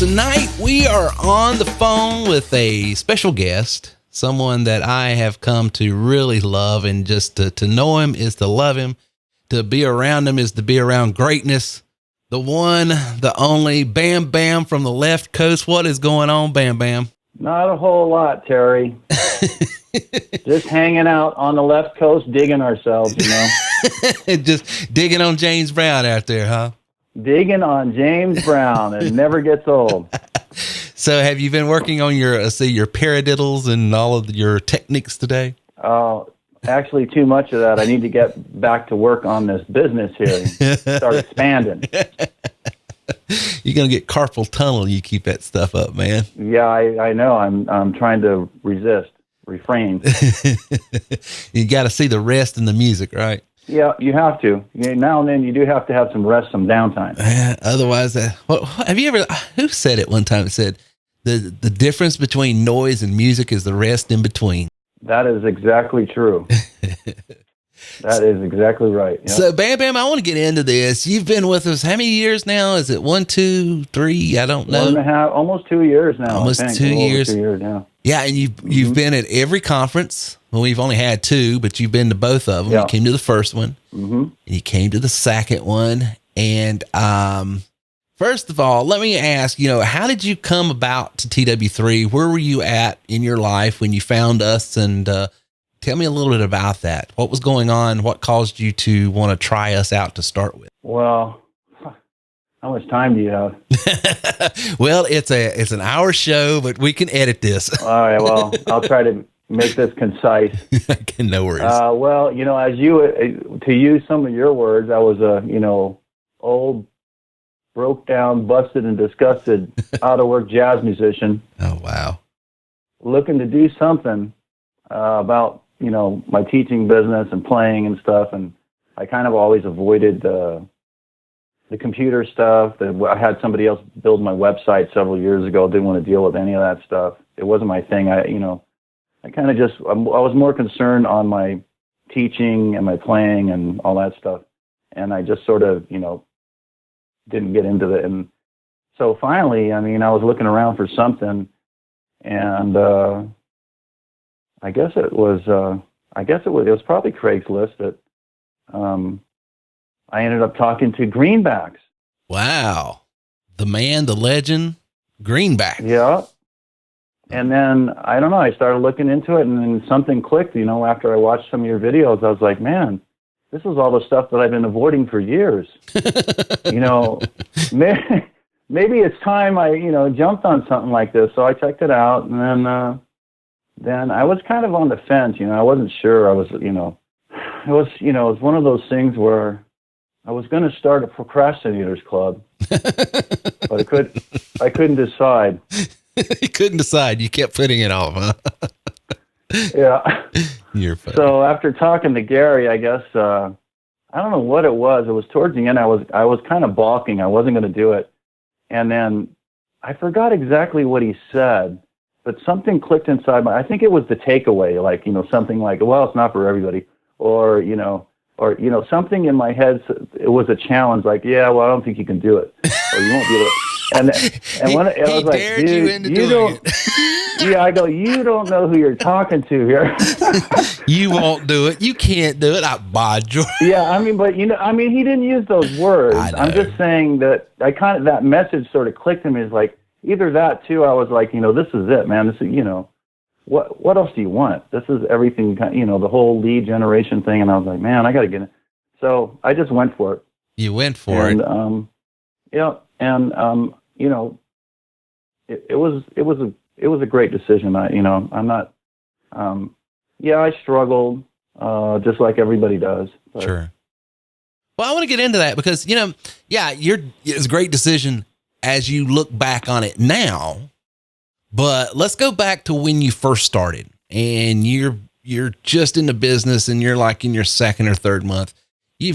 Tonight, we are on the phone with a special guest, someone that I have come to really love, and just to know him is to love him. To be around him is to be around greatness. The one, the only, Bam Bam from the left coast. What is going on, Bam Bam? Not a whole lot, Terry. Just hanging out on the left coast, digging ourselves, you know. Just digging on James Brown out there, huh? Digging on James Brown. It never gets old. So have you been working on your paradiddles and all of your techniques today? Oh, actually too much of that. I need to get back to work on this business here and start expanding. You're going to get carpal tunnel. You keep that stuff up, man. Yeah, I know. I'm trying to refrain. You got to see the rest in the music, right? Yeah, you have to. Now and then you do have to have some rest, some downtime. Otherwise, have you ever, who said it one time? It said the difference between noise and music is the rest in between. That is exactly true. That is exactly right. Yep. So, Bam Bam, I want to get into this. You've been with us how many years now? Is it 1, 2, 3? I don't know. 1.5, almost 2 years now. Almost 2 years. 2 years now. Yeah, and you've been at every conference. Well, we've only had 2, but you've been to both of them. Yeah. You came to the first one, and you came to the second one. And first of all, let me ask, how did you come about to TW3? Where were you at in your life when you found us? And tell me a little bit about that. What was going on? What caused you to want to try us out to start with? Well, how much time do you have? Well, it's an hour show, but we can edit this. All right. Well, I'll try to make this concise. No worries. Well, as to use some of your words, I was a, old, broke down, busted and disgusted, out of work jazz musician. Oh, wow. Looking to do something about, my teaching business and playing and stuff. And I kind of always avoided the computer stuff. I had somebody else build my website several years ago. Didn't want to deal with any of that stuff. It wasn't my thing. I kind of I was more concerned on my teaching and my playing and all that stuff. And I just sort of, didn't get into it. And so finally, I was looking around for something, and I guess it was probably Craigslist that I ended up talking to Greenbacks. Wow. The man, the legend, Greenback. Yeah. And then, I don't know, I started looking into it, and then something clicked, after I watched some of your videos. I was like, man, this is all the stuff that I've been avoiding for years. Maybe it's time I, jumped on something like this. So I checked it out, and then I was kind of on the fence. I wasn't sure. I was, it was one of those things where I was going to start a procrastinators club, but I couldn't decide. You couldn't decide. You kept putting it off, huh? Yeah. You're funny. So after talking to Gary, I guess, I don't know what it was. It was towards the end. I was kind of balking. I wasn't going to do it. And then I forgot exactly what he said, but something clicked inside I think it was the takeaway, like, something like, well, it's not for everybody, or something in my head. It was a challenge, like, yeah, well, I don't think you can do it, or you won't be able to. And when I was like, dude, you don't. Yeah, I go, you don't know who you're talking to here. You won't do it. You can't do it. By George. Yeah, but he didn't use those words. I'm just saying that that message sort of clicked in me. Is like either that too. I was like, this is it, man. This is, what else do you want? This is everything. The whole lead generation thing. And I was like, man, I got to get it. So I just went for it. You went for it. Yeah, and it was a great decision. I'm not. I struggled, just like everybody does. But. Sure. Well, I want to get into that because it's a great decision as you look back on it now. But let's go back to when you first started, and you're just in the business, and you're like in your second or third month. You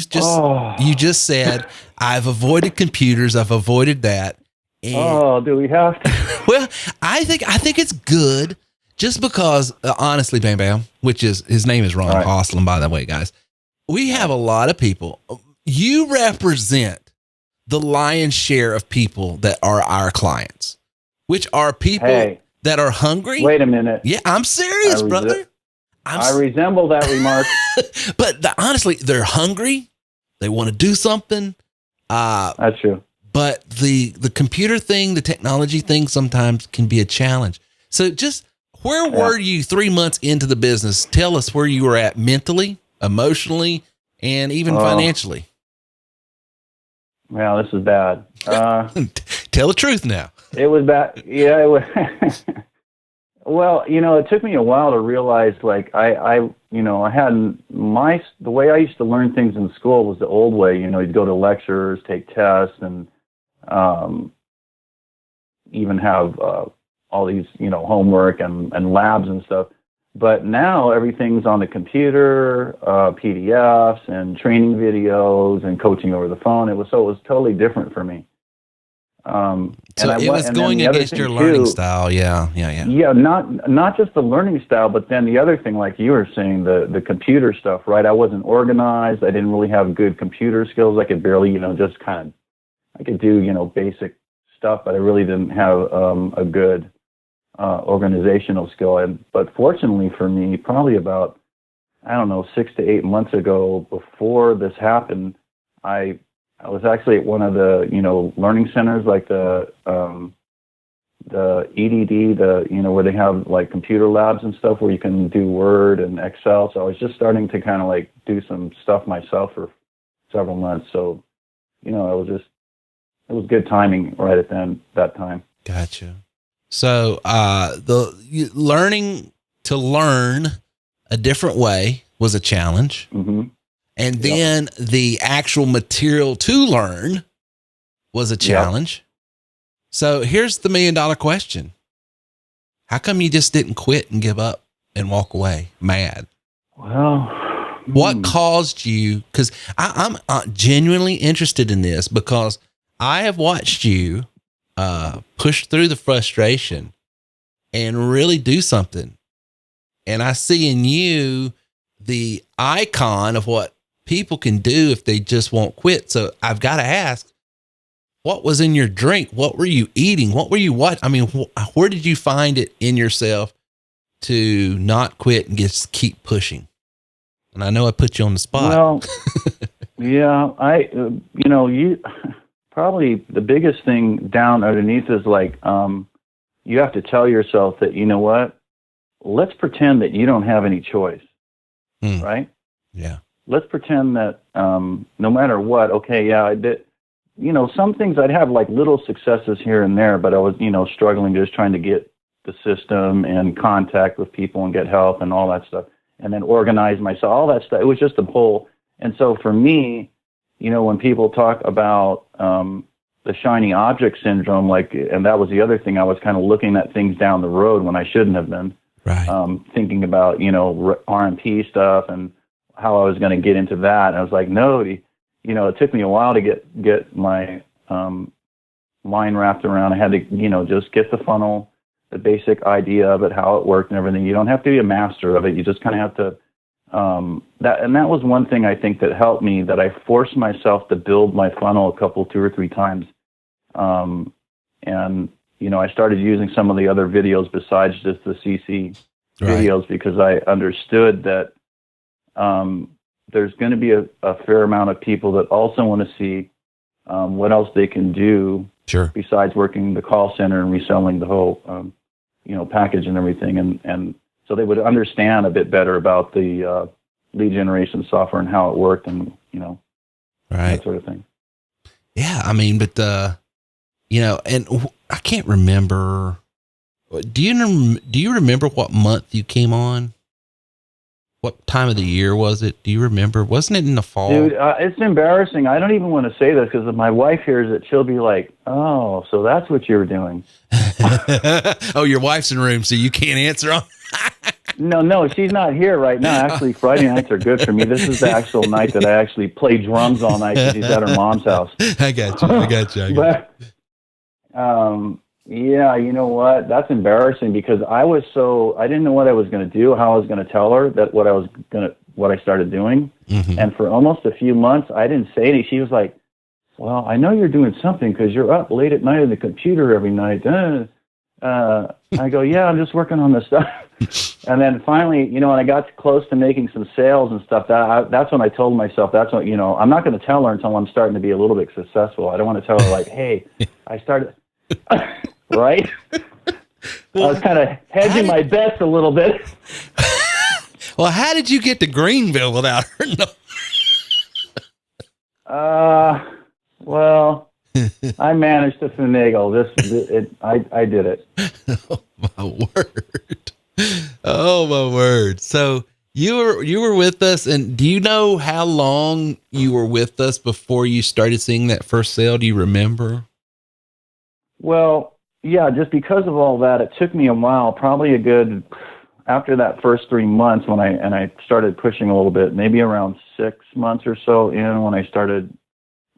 just said, I've avoided computers. I've avoided that. And, do we have to? Well, I think it's good just because, honestly, Bam Bam, his name is Ron Hoslin, by the way, guys. We have a lot of people. You represent the lion's share of people that are our clients, which are people that are hungry. Wait a minute. Yeah, I'm serious, brother. I resemble that remark. But honestly, they're hungry. They want to do something. That's true. But the computer thing, the technology thing sometimes can be a challenge. So just where were you 3 months into the business? Tell us where you were at mentally, emotionally, and even financially. Well, this is bad. Tell the truth now. It was bad. Yeah, it was. Well, it took me a while to realize, like, I had the way I used to learn things in school was the old way. You'd go to lectures, take tests, and even have all these, homework and labs and stuff. But now everything's on the computer, PDFs and training videos and coaching over the phone. It was totally different for me. So it was going against your learning style. Yeah. Yeah. Not just the learning style, but then the other thing, like you were saying, the computer stuff, right? I wasn't organized. I didn't really have good computer skills. I could barely, just I could do, basic stuff, but I really didn't have a good organizational skill. But fortunately for me, probably about, 6 to 8 months ago, before this happened, I was actually at one of the, learning centers, like the EDD, where they have like computer labs and stuff where you can do Word and Excel. So I was just starting to kind of like do some stuff myself for several months. So, it was good timing right at that time. Gotcha. So, learning to learn a different way was a challenge. Mm-hmm. And then the actual material to learn was a challenge. Yep. So here's the $1 million question. How come you just didn't quit and give up and walk away mad? Well, what caused you? Because I'm genuinely interested in this, because I have watched you push through the frustration and really do something. And I see in you the icon of what people can do if they just won't quit. So I've got to ask, what was in your drink? What were you eating? What were you watching? I mean, where did you find it in yourself to not quit and just keep pushing? And I know I put you on the spot. Well, yeah, you probably the biggest thing down underneath is like, you have to tell yourself that, let's pretend that you don't have any choice. Right? Yeah. Let's pretend that no matter what, I did, some things I'd have like little successes here and there, but I was, struggling just trying to get the system and contact with people and get help and all that stuff, and then organize myself, all that stuff. It was just a whole. And so for me, when people talk about the shiny object syndrome, and that was the other thing, I was kind of looking at things down the road when I shouldn't have been. Right. Thinking about, R&P stuff and how I was going to get into that. And I was like, no, it took me a while to get my mind wrapped around. I had to, just get the funnel, the basic idea of it, how it worked and everything. You don't have to be a master of it. You just kind of have to, that was one thing I think that helped me, that I forced myself to build my funnel 2 or 3 times. And, I started using some of the other videos besides just the CC videos, because I understood that there's going to be a fair amount of people that also want to see what else they can do besides working the call center and reselling the whole, package and everything. And so they would understand a bit better about the lead generation software and how it worked and, that sort of thing. Yeah. I mean, but, and I can't remember. Do you remember what month you came on? What time of the year was it? Do you remember? Wasn't it in the fall? Dude, it's embarrassing. I don't even want to say this, because if my wife hears it, she'll be like, oh, so that's what you were doing. Oh, your wife's in the room, so you can't answer on. No, she's not here right now. Actually, Friday nights are good for me. This is the actual night that I actually play drums all night, because she's at her mom's house. I got you. But, yeah, you know what? That's embarrassing, because I didn't know what I was going to do, how I was going to tell her that what I started doing. Mm-hmm. And for almost a few months, I didn't say anything. She was like, well, I know you're doing something because you're up late at night on the computer every night. I go, yeah, I'm just working on this stuff. And then finally, when I got close to making some sales and stuff, that's when I told myself, that's what, I'm not going to tell her until I'm starting to be a little bit successful. I don't want to tell her like, hey, I started, right? Well, I was kind of hedging my bets a little bit. Well, how did you get to Greenville without her? Well, I managed to finagle I did it. Oh my word. Oh my word. So you were with us, and do you know how long you were with us before you started seeing that first sale? Do you remember? Well, yeah, just because of all that, it took me a while, probably after that first 3 months when I started pushing a little bit, maybe around 6 months or so in when I started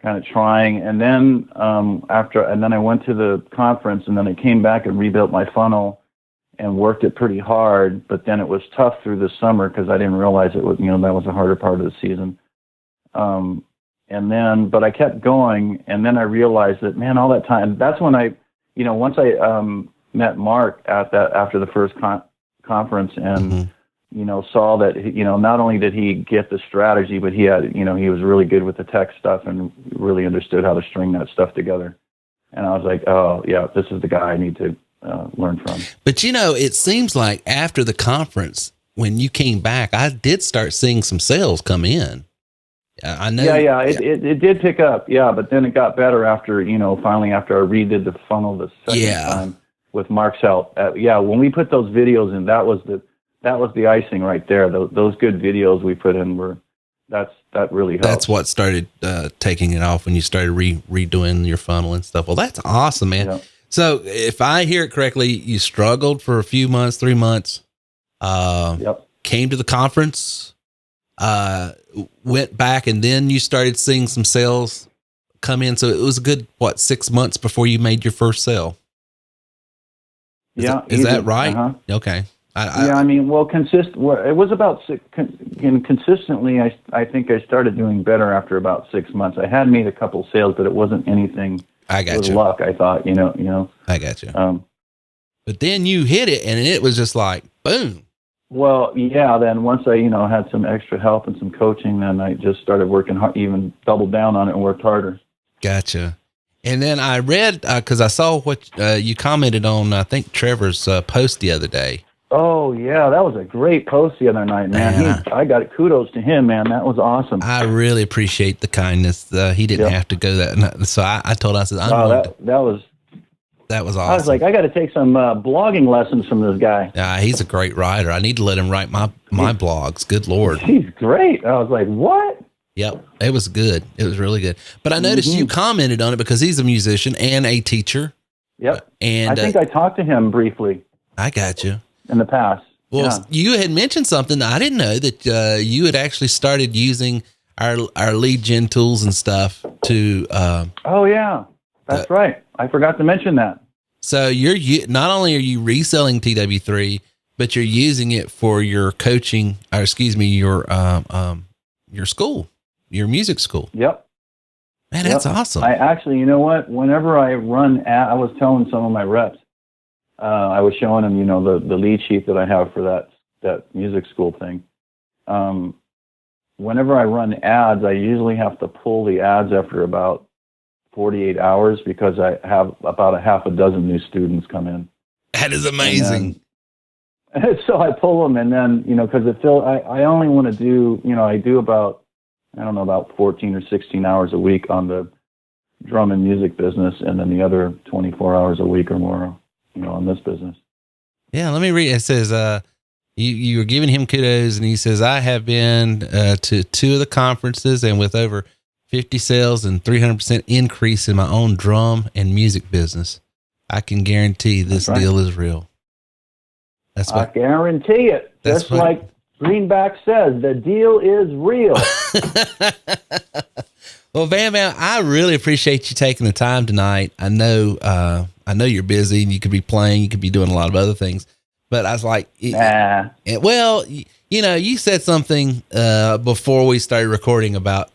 kind of trying. And then then I went to the conference, and then I came back and rebuilt my funnel and worked it pretty hard. But then it was tough through the summer because I didn't realize it was, that was a harder part of the season. But I kept going, and then I realized that, man, all that time, that's when once I met Mark after the first conference and, saw that, not only did he get the strategy, but he had, he was really good with the tech stuff and really understood how to string that stuff together. And I was like, oh yeah, this is the guy I need to learn from. But it seems like after the conference, when you came back, I did start seeing some sales come in. I know. Yeah. It did pick up. Yeah. But then it got better after, finally after I redid the funnel the second time with Mark's help. When we put those videos in, that was the icing right there. Those good videos we put in that really helped. That's what started taking it off when you started redoing your funnel and stuff. Well, that's awesome, man. Yeah. So if I hear it correctly, you struggled for a few months, 3 months, came to the conference, went back, and then you started seeing some sales come in. So it was a good, 6 months before you made your first sale? Is that right? Uh-huh. Okay. It was about consistently, I think I started doing better after about 6 months. I had made a couple sales, but it wasn't anything with luck, I thought, I got you. But then you hit it, and it was just like, boom. Well, yeah, then once I, had some extra help and some coaching, then I just started working hard, even doubled down on it and worked harder. Gotcha. And then I read, because I saw what you commented on, I think Trevor's post the other day. Oh, yeah, that was a great post the other night, man. I got kudos to him, man. That was awesome. I really appreciate the kindness. He didn't have to go that. So I told him, I said, that was awesome. I was like, I got to take some blogging lessons from this guy. He's a great writer. I need to let him write my blogs. Good Lord. He's great. I was like, what? Yep. It was good. It was really good. But I noticed you commented on it because he's a musician and a teacher. Yep. And I think I talked to him briefly. I got you. In the past. Well, you had mentioned something that I didn't know, that you had actually started using our lead gen tools and stuff to. Oh yeah, that's right. I forgot to mention that. So you're not only are you reselling TW3, but you're using it for your coaching, or your school, your music school. Yep. Man, that's awesome. I actually, you know what? Whenever I run, I was telling some of my reps. I was showing them, the lead sheet that I have for that music school thing. Whenever I run ads, I usually have to pull the ads after about 48 hours because I have about a half a dozen new students come in. That is amazing. And so I pull them, and then, because I only want to do, I do about 14 or 16 hours a week on the drum and music business, and then the other 24 hours a week or more on this business. Yeah, let me read. It says, you were giving him kudos, and he says, I have been to 2 of the conferences, and with over 50 sales and 300% increase in my own drum and music business, I can guarantee this deal is real. That's what I guarantee it. Just like Greenback says, the deal is real. Well, Bam Bam, I really appreciate you taking the time tonight. I know you're busy and you could be playing, you could be doing a lot of other things, but I was like, well, you said something before we started recording about,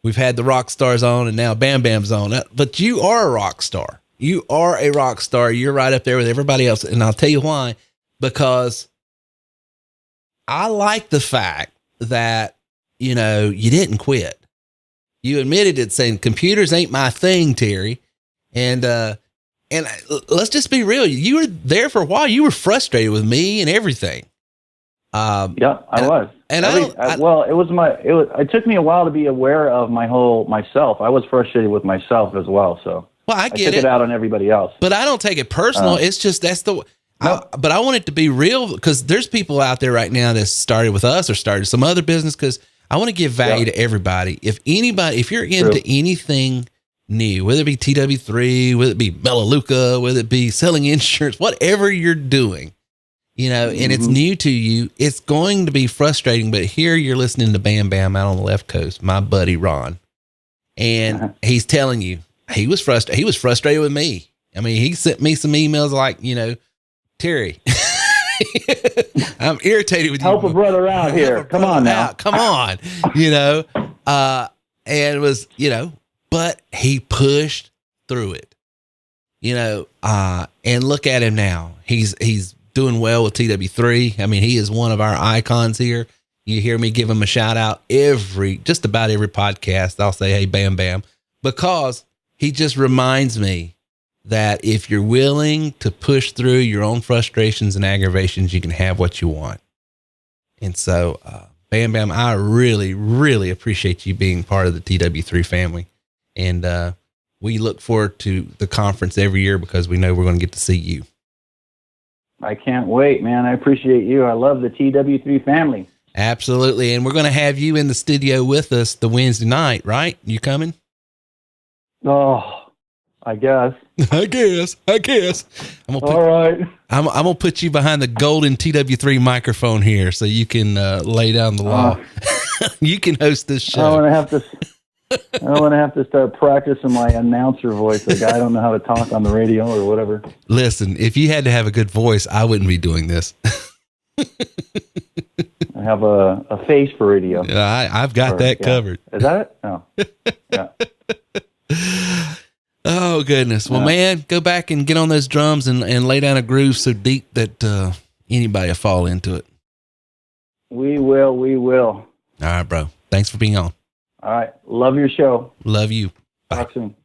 we've had the rock stars on and now Bam Bam's on. But you are a rock star. You are a rock star. You're right up there with everybody else. And I'll tell you why, because I like the fact that, you didn't quit. You admitted it, saying computers ain't my thing, Terry. And let's just be real. You were there for a while. You were frustrated with me and everything. Yeah, I was. And it took me a while to be aware of myself. I was frustrated with myself as well. So I took it out on everybody else. But I don't take it personal. It's just, but I want it to be real, because there's people out there right now that started with us or started some other business, because I want to give value to everybody. If you're into anything new, whether it be TW3, whether it be Melaleuca, whether it be selling insurance, whatever you're doing, and it's new to you, it's going to be frustrating. But here you're listening to Bam Bam out on the left coast, my buddy Ron, and he's telling you he was frustrated. He was frustrated with me. I mean, he sent me some emails like, Terry, I'm irritated with you. Help a brother out here. Come on now. Come on. And it was, but he pushed through it, and look at him now. He's doing well with TW3. I mean, he is one of our icons here. You hear me give him a shout out just about every podcast. I'll say, hey, Bam Bam, because he just reminds me that if you're willing to push through your own frustrations and aggravations, you can have what you want. And so, Bam Bam, I really, really appreciate you being part of the TW3 family. And we look forward to the conference every year, because we know we're going to get to see you. I can't wait, man. I appreciate you. I love the TW3 family. Absolutely. And we're going to have you in the studio with us the Wednesday night, right? You coming? Oh, I guess. I guess. I'm gonna put you behind the golden TW3 microphone here, so you can lay down the law. You can host this show. I don't want to have to start practicing my announcer voice. Like, I don't know how to talk on the radio or whatever. Listen, if you had to have a good voice, I wouldn't be doing this. I have a face for radio. I've got that covered. Is that it? No. Yeah. Oh, goodness. Well, man, go back and get on those drums and lay down a groove so deep that anybody will fall into it. We will. All right, bro. Thanks for being on. All right. Love your show. Love you. Bye. Talk soon.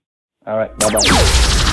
All right. Bye-bye.